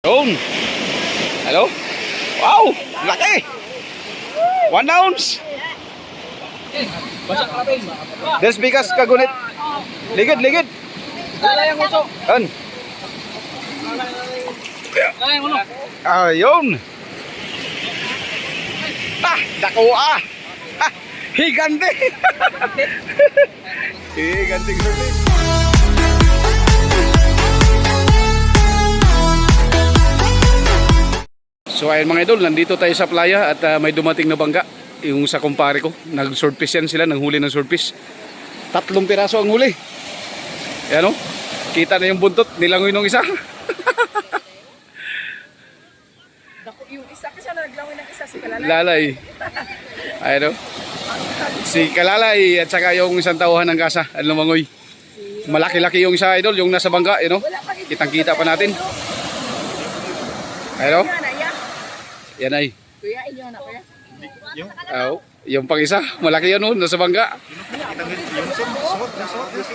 Yun. Hello? Wow! Laki! 1 ounce! Des bigas kagunit. Ligid, ligid. Yan. Ayun. Dako ah. Higante. Higante. So ayun mga idol, nandito tayo sa playa at may dumating na bangka. Yung sa kumpare ko, nag-swordfish yan sila, nanghuli ng swordfish. 3 piraso ang huli. Ayan o, kita na yung buntot, nilangoy nung isa. Yung isa kasi naglangoy ng isa si Kalalay. Lalay. Ayan o. Si Kalalay at saka yung isang tauhan ng kasa, ang lumangoy. Malaki-laki yung isa idol, yung nasa bangka, you know? Kitang-kita pa natin. Ayan o. Yan ay. Kuya, inyo na kuya. Yung pang isa, malaki yan o, nasa bangka.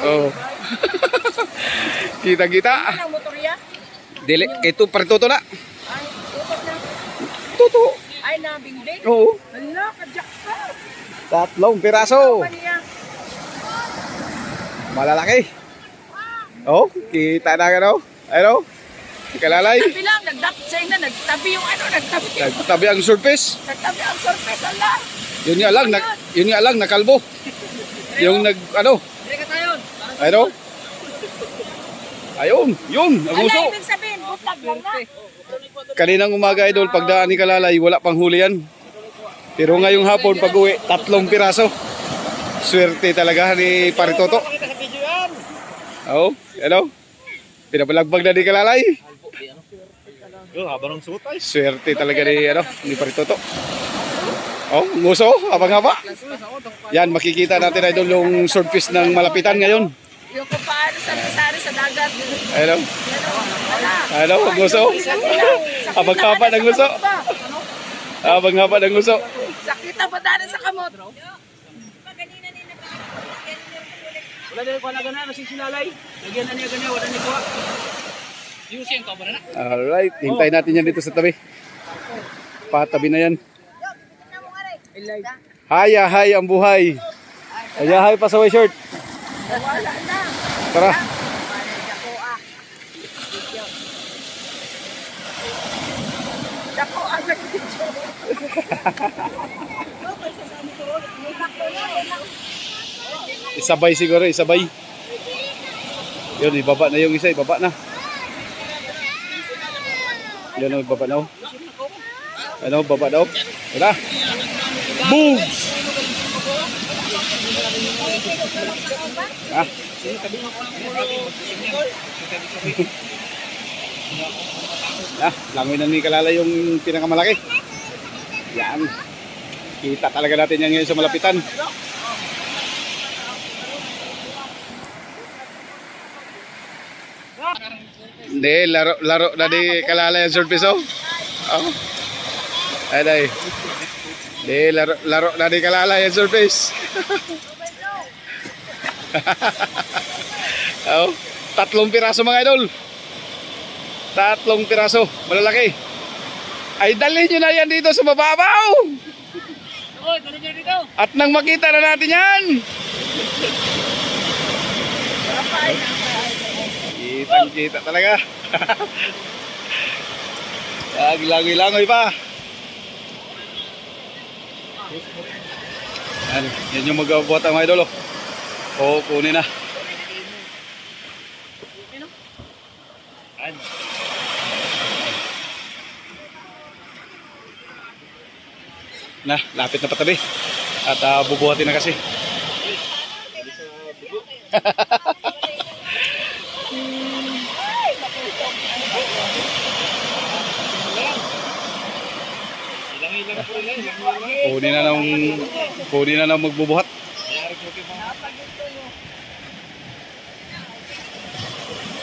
Oh. Kita-kita. Ang motorya? Dili, ito parituto na. Ay, tutok na. Tuto. Ay, nabingbing? Oo. Hala, kadyak ka. 3 piraso. Paniya. Malalaki. Oh, kita na gano. Ano? Kalalay. Nagtabi lang, nagtabi na, nagtabi yung ano, nagtabi. Nagtabi ang surface. Nagtabi ang surface, ala. Yun nga lang, nakalbo. Yung ano? Hindi ka tayo. Ano? Ayun, yun, ang uso. Ala, ibig sabihin, butag lang na. Kaninang umaga idol, pagdaan ni Kalalay, wala pang huli yan. Pero ngayong hapon, pag uwi, 3 piraso. Swerte talaga ni Paritoto. Oh, ano? Pinabalagbag na ni Kalalay. Habang suot ay. Swerte talaga ni Paritoto. Oh, nguso, habang-haba. Yan, makikita natin idol yung swordfish ng malapitan ngayon. Yung kung paano sari-sari sa dagat. Ano? Ano, nguso? Habang-haba ng nguso. Habang-haba ng nguso. Sakita ba dahil sa kamot? Wala na ko na gana nasisinalay. Lagyan na niya ganyan, wala ni kuha. Yusin ka ba na? Alright, hintayin natin yan dito sa tabi. Patabi na yan. Hay ang buhay. Hay pa sa white shirt. Tara. Dako ang nag-video. Isabay siguro, isabay. Yun, ibaba na yung isa, ibaba na. Yan o, ibaba na o. Ano, baba daw. Tara. Boom! Ah. Langoy na ni Kalalay yung pinakamalaki. Yan. Kita talaga natin yan ngayon sa malapitan. Hindi, laro na ni Kalalay ang surface oh. Oh. Ay, di laro na ni Kalalay ang surface. Oh, 3 piraso mga idol. 3 piraso, malalaki. Ay, dalhin nyo na yan dito sa mababaw. At nang makita na natin yan. Kitang-kita talaga. Langoy-langoy pa. Yan yung magbuhat ang mga idol. Oo, kunin na. Na, lapit na patabi. At bubuhatin na kasi. Kunin na ng magbubuhat.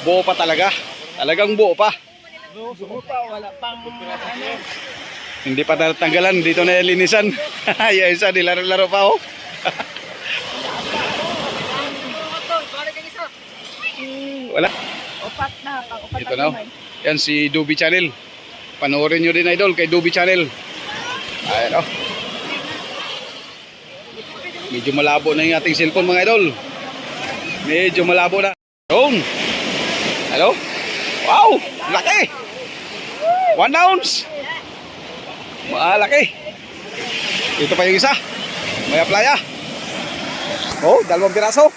Buo pa talaga. Talagang buo pa. Wala pang Hindi pa tatanggalan. Dito na yung linisan. Yung isa, nilaro-laro pa oh. Wala. Upat na, pang upat Ito na na. Yan si Duby Channel. Panoorin nyo din idol kay Duby Channel. Ayan o. Medyo malabo na yung ating cellphone mga idol. Medyo malabo na. Yun. Hello? Wow! Laki! 1 ounce! Malaki! Ito pa yung isa. May playa. Oh, 2 piraso.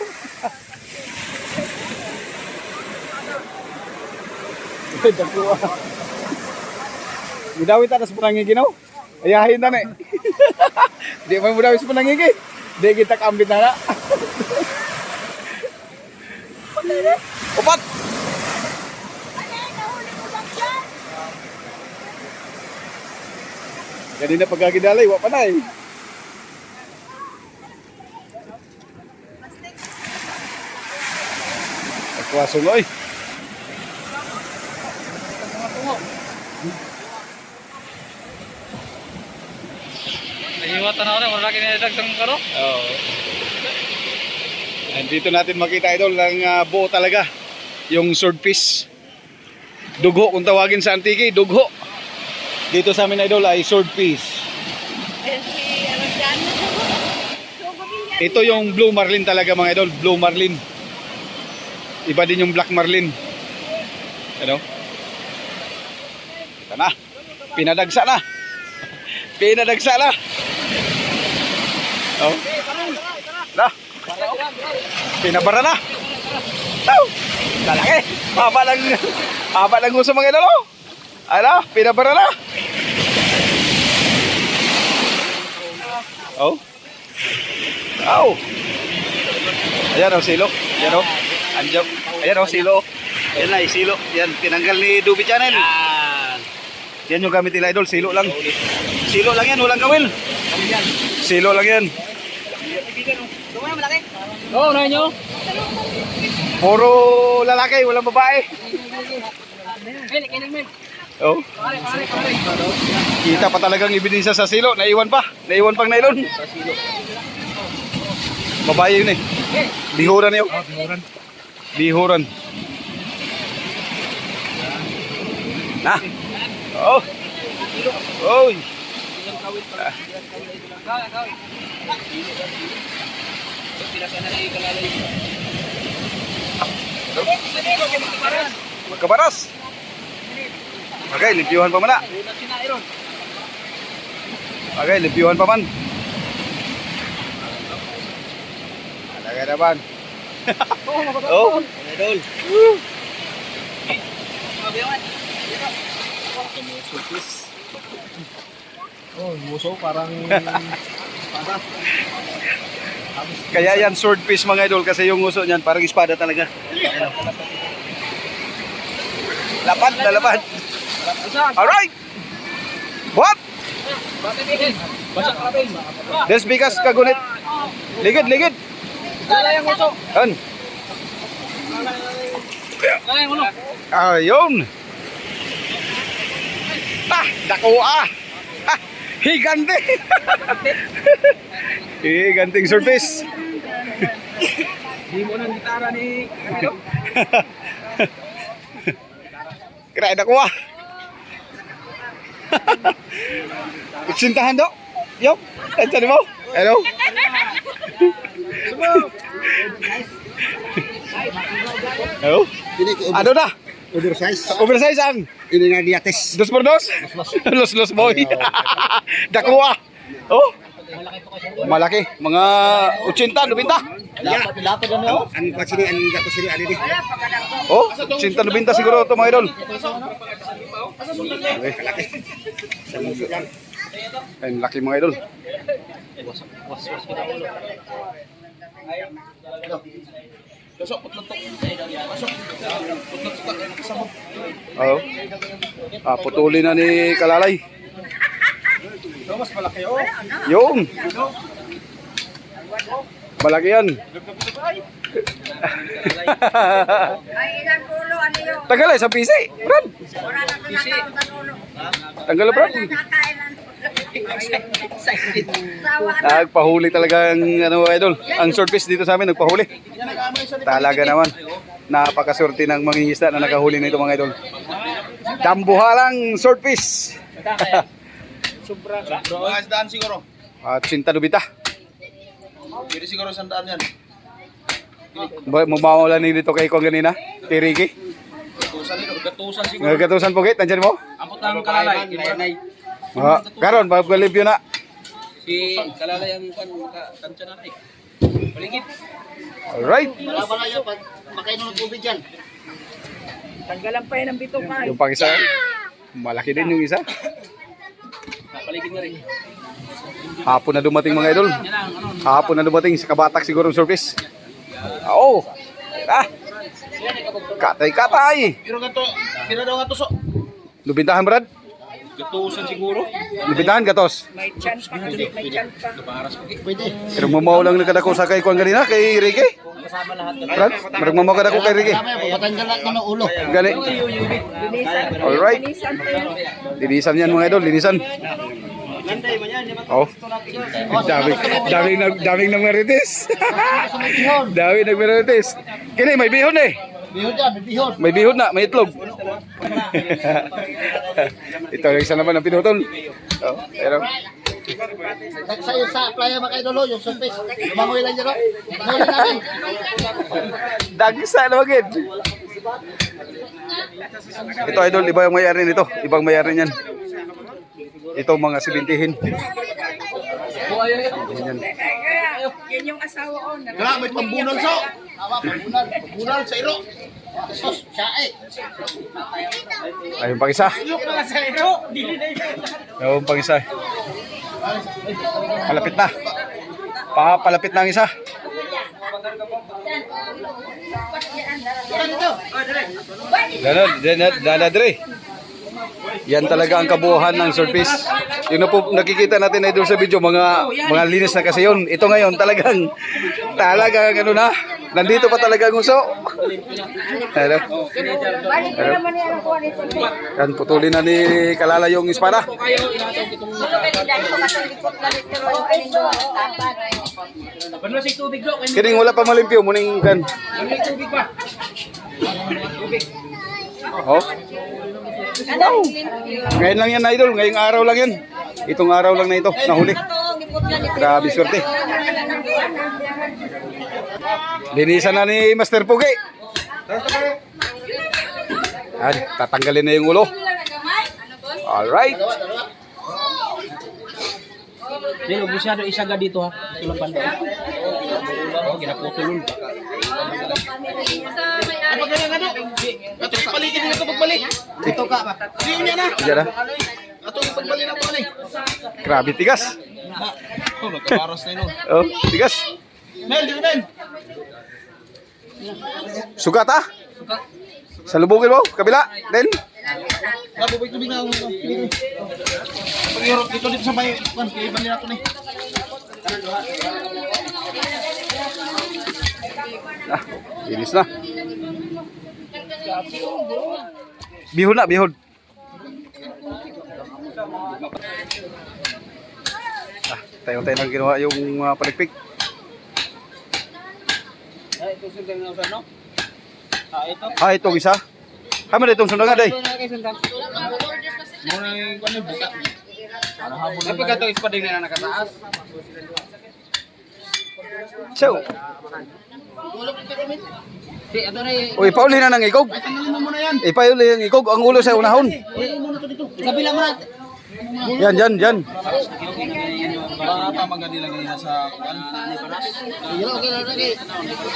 Mudawit atas panangigi no? Ayahin na eh. Di mo mudawit sa panangigi. Di kita kambit na na. Upat! Kanina pagkakidalay, wak pa na eh. Nagkwaso mo eh. Nahiwatan ako na, wala kinedagdag ng karo. Oo. Dito natin makita idol ng buo talaga. Yung swordfish. Dugho kung tawagin sa Antique, dugho. Dito sa amin idol ay swordfish. Ito yung blue marlin talaga mga idol, blue marlin. Iba din yung black marlin. Ano? Ito na. Pinadagsa na. Pinadagsa na. Oh. Na. Pinabara na. Oh. Lalaki. Haba lang gusto mga idol. Ano? Pinabara na. Oh. Oh. Ayan o, silo. Ayan o. Andiyan. Ayan o, silo. Ayan na, silo. Yan, tinanggal ni Duby Channel. Yan yung gamit nila idol, silo lang. Silo lang yan, walang kawil. Silo lang yan. Oo, na nyo. Puro lalaki, walang babae. Oh. Kita pa talagang ebidensya sa silo, naiwan pa. Naiwan pang nylon. Babae yun eh. Bihuran yun. Bihuran. Nah. Oh. Oy. Magkabaras. Okay, limpiyuhan pa man na. Okay, limpiyuhan pa man. Talaga naman. Oh. Idol. Oh, muso parang espada. Kaya yan swordfish mga idol kasi yung uso niyan parang espada talaga. Lapad na lapad. Alright. What? Des bigas kagunit. Ligid, ligid. Wala yung muso. Yan. Wala yung ulo. Ayun. Ah, dako ah. Ah, higante. Higanting surface. Di mo nang gitara ni Camilo. Kirain ako ah. Sintahan do. Yok, antan mo? Hello. Hello. Ano na? Oversize. Oversize ang Ini nga diates. 2x2? Los boy. Dako ah. Oh. Malaki, mga 80, 90. Lapad ano? Ang pasini ang gato sini ada di. Oh, 80, 90 siguro ito mga idol. Ayun, laki mga idol. Oo. Ah, putulin na ni Kalalay. Mas malaki oh. Yung. Malaki yan. Ay, ilang pulo, ano yun? Tagal eh, sa PC. Brad. Wala na tinatawag sa pulo. Tanggal Brad. Nakakailan. Sawa na. Nagpahuli talaga ang ano, idol. Ang swordfish dito sa amin, nagpahuli. Talaga naman. Napakasorte ng mangingisda na nakahuli nito mga idol. Dambuhalang swordfish. Sobra. Mga isdaan siguro. At Sinta Nubita. Pwede siguro sandaan yan. Mamawalan nito kay ko ganina. Tiriki. Gatusan siguro. Ngagatusan po git, nandiyan mo? Ambot ng kalalay. Karon, pagkalimpyo na. Si kalalay ang tansya natin. Paligid. Alright. Wala yan pag makainom ng tubig yan. Tanggalan pa yan ang bituka. Yung pang isa, malaki din yung isa. Paligid na rin. Hapon na dumating mga idol. Yan ang ano. Hapon na dumating sa Kabatak siguro yung surface. Oo. Katay-katay. Pero ganito, kira daw nga to so. Lubintahan, Brad. Gatusan siguro. Lubintahan, gatos. May chance pa. May chance pa. Pwede. Pero mamaw lang nakadako sa kay Kuan ganina, kay Ricky. Kasama lahat. Brad, marag mamaw kadako kay Ricky. Patanggal lahat ng ulo. Gani. Linisan. Alright. Linisan pa yun. Linisan yan mga idol, linisan. Oh. Daming nagmerites. Daming nagmerites. Kini may bihon eh. Bihon dyan, may bihon. May bihon na, may itlog. Ito yung isa naman ang pinutol. Oh, pero Sa'yo sa playa makaidolo, yung surface. Lumangoy lang dyan, no? Lumangoy namin. dagsa na magid. Ito idol, iba yung mayari nito. Ibang mayari niyan. Ito mga silintihin. Yan. Yan yung asawa ko. Kaya may pambunal so. Tama, pagbunan. Pambunal sa iro. Sos, siya eh. Ayun pang isa. Ayun pang isa. Palapit na. Palapit na ang isa. Dala. Yan talaga ang kabuuhan ng surface. Yun na po nakikita natin ay doon sa video, mga linis na kasi yun. Ito ngayon talagang ano na. Nandito pa talaga ang uso. Hello. Yan, putulin na ni Kalala yung espada. Panlasig tubig do. Kining wala pa malimpyo, muning kan. Tubig pa. Oh. Ngayon lang yan, idol. Ngayong araw lang yan. Itong araw lang na ito, nahuli. Grabe swerte. Linisan na ni Master Pugi. Yan, tatanggalin na yung ulo. Alright. Hindi, huwag masyado isaga dito ha. Ito lang panda. Oo, ginaputulol. Ay, pag ganyan ano. Ato yung paligid nila ito pagbalik. Dito ka ba? Hindi niya na. Diyan na. Ato yung pagbalik na ito ano. Grabe, tigas. Oh, nagkaparas na yun. Oh, tigas. Mel, dito Mel. Sugat ah. Salubungin mo, kabila. Then, Tubig na ako. Pag-irop dito sa may. Iban nila ito na linis na. Bihon na, bihon. Tayo-tayo nang ginawa yung palikpik. Ay, ito sundang na usan, no? Ito. Itong isa. Kama na itong sundangan, day. Ito na kay sundang. Muna yung ano buka. Kapag ito ispading na nakataas. So, Si, ito na yung... uy, pauli na ng ikog. Tanggalin mo muna yan. Ipauli ng ikog, ang ulo sa unahon. Kabila mo na. Yan. Baka maganda lang ganyan sa kuwan. Okay lang lagi.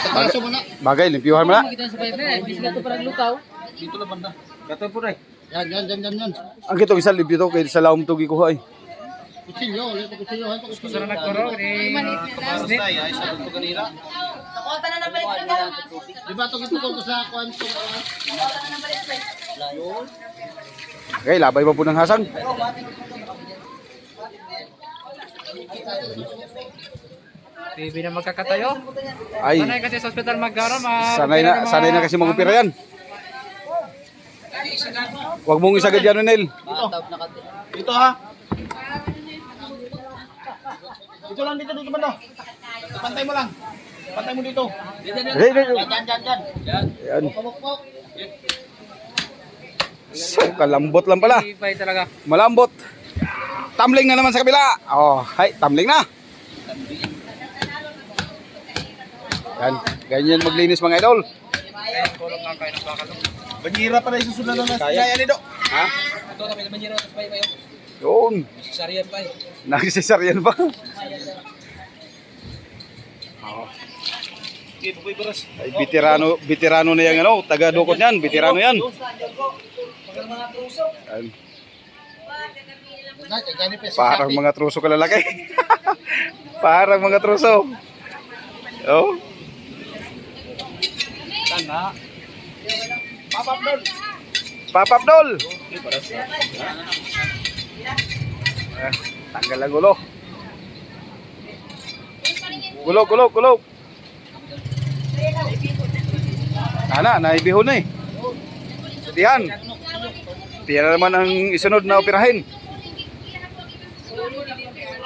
Pagkaso mo na. Bagay, limpiyuhan mo na. Kita sa pipe, bis ka to parang lutaw. Dito lang banda. Gato po rin. Yan. Ang kitong isa limpyo to, kaya sa laom to gikuha ay. Kutsilyo, ulit ang kutsilyo. Gusto na nagkoro. Kaparas na ay sa ito kanina. Di ba ito ko sa kuwan? Okay, labay pa po ng hasang. TV na magkakatayo. Ay, Sanay kasi sa ospital magkaroon. sanay na kasi mag-opera yan. Huwag mong isagad yan, Nel. Dito ha. Dito lang dito banda. Pantay mo lang. Pantay mo dito. Hey. Yan. Yan. So, kalambot lang pala. Ipay talaga. Malambot. Tumbling na naman sa kabila. Oh, hay, tumbling na. Yan, ganyan maglinis mga idol. Banyira pala yung susunod na kaya nido. Ha? Ito na may manjiro tapos pay. Yun. Sariyan pa. Nagsisaryan pa. Ay, veterano na yan, ano, taga Dukot yan, veterano yan. Yan. Parang mga truso kalalaki. Parang mga truso. Oh. Sana. Papap Dol. Tanggal ang gulo. Gulo. Naibihon na eh. Tiyan. Tiyan na naman ang isunod na operahin.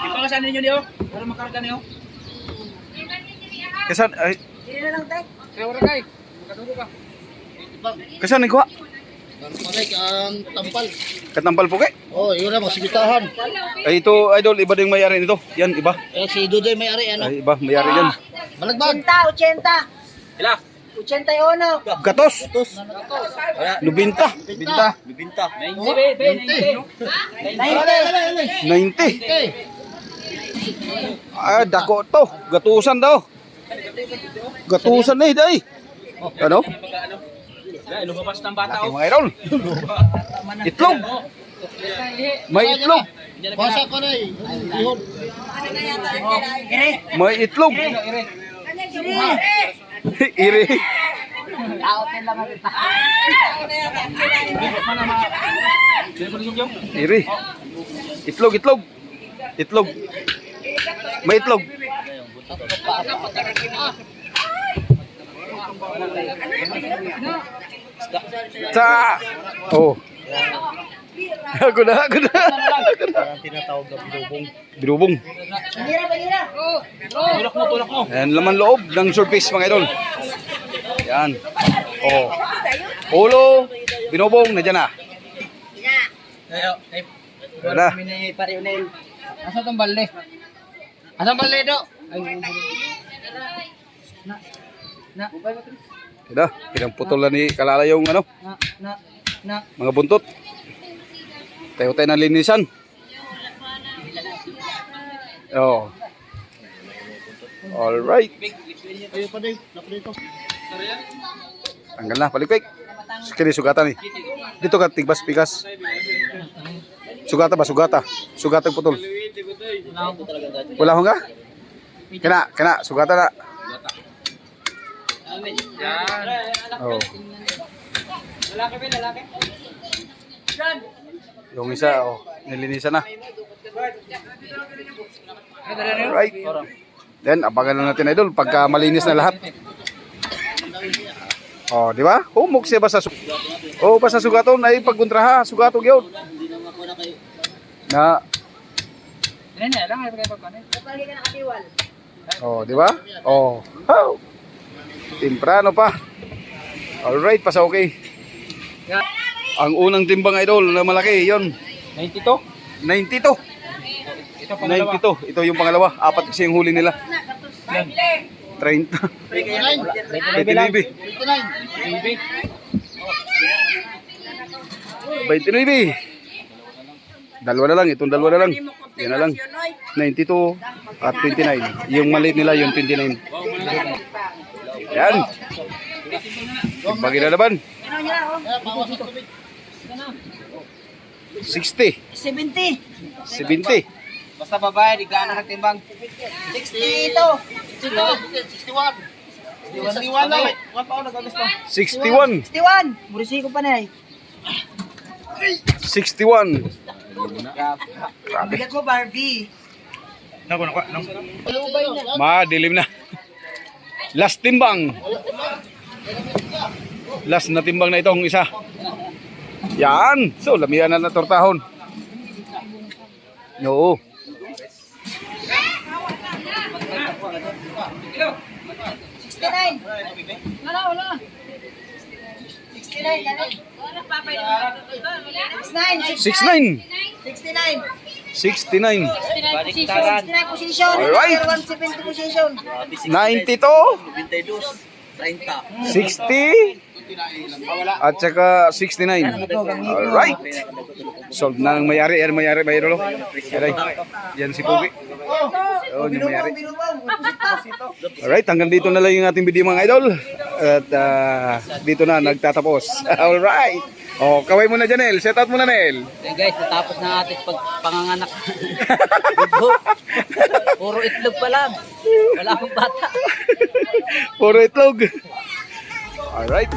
Ipangasan ninyo niyo para makarga niyo. Kasan, ay, Kaya wala kay. Makaduro ka. kasan nagkuha? Manay ang tampal. Katampal po kay? Oh, yun na, magsibitahan. Ay, ito, idol, iba din may-ari nito. Yan, iba. Eh, si Dudoy may-ari, ano? Ay, iba, may-ari yan. Balagbag. 80. Ila. 81. Gatos. Tos. Lubinta. 90 be, 90. 90. Ah, dako to. Gatusan daw. Gatusan na day. Ano? Dahil lumabas ng bata Mga idol. Itlog. May itlog. Basa ko na eh. Ihon. May itlog. Iri. Iri. Itlog. Itlog. May itlog. Sa. Oh. Ako na. Tinatawag na binubong. Binubong. Tulak mo. Ayan, laman loob ng surface mga idol. Yan. Oh. Ulo, binubong, nandiyan na. Ayo, Yan na. asa tong balde? Asa balde do? Yan na. Pinagputol na ni Kalala yung ano, mga buntot. Tayo ng linisan. Oh. Alright. Ayun pa din. Naprito. Tanggal na, palikwik. Kini sugatan ni. Dito ka tigbas pikas. Sugata ba sugata? Sugata putol. Wala hong ka? Kena sugata na. Oh. Lalaki. Yung isa oh, nilinisan na. Alright. Then abangan na natin idol pagka malinis na lahat. Oh, di ba? Humok siya basta oh, basta sugaton ay pagkontraha, sugato gyud. Na. Lang ay pagkano. Oh, di ba? Oh. Oh. Temprano pa. Alright, pasa okay. Ang unang timbang idol na malaki, yon. 92. 92. Ito pangalawa. 92. Ito yung pangalawa. Apat kasi yung huli nila. 30. 29. 29. Dalawa na lang. Itong dalawa na lang. Yan na lang. 92 at 29. Yung maliit nila yung 29. Yan. Bagi na naman. 60. 70. 70. Basta babae, di gaano nagtimbang. 62. 61. 61 lang. Wala pa ako nagagas pa. 61. 61. Murisiko pa na eh. 61. Bigat mo, Barbie. Madilim na. Last timbang. Last na timbang na itong isa. Yan. So, lamihan na tortahon. Oo. 69. Wala. 69. 69. 69. 69. 69 position. Alright. Number 170 position. 92. 60. At saka 69. Alright. Solve na ng mayari. Yan mayari, mayro. Yan si Pogi. Oh, yung mayari. Alright, hanggang dito na lang yung ating video mga idol. At dito na nagtatapos. Alright. Oh, kaway muna Janel. Shout out muna Nel. Okay guys, natapos na ating pagpanganganak. Puro itlog pa lang. Wala akong bata. Puro itlog. Alright.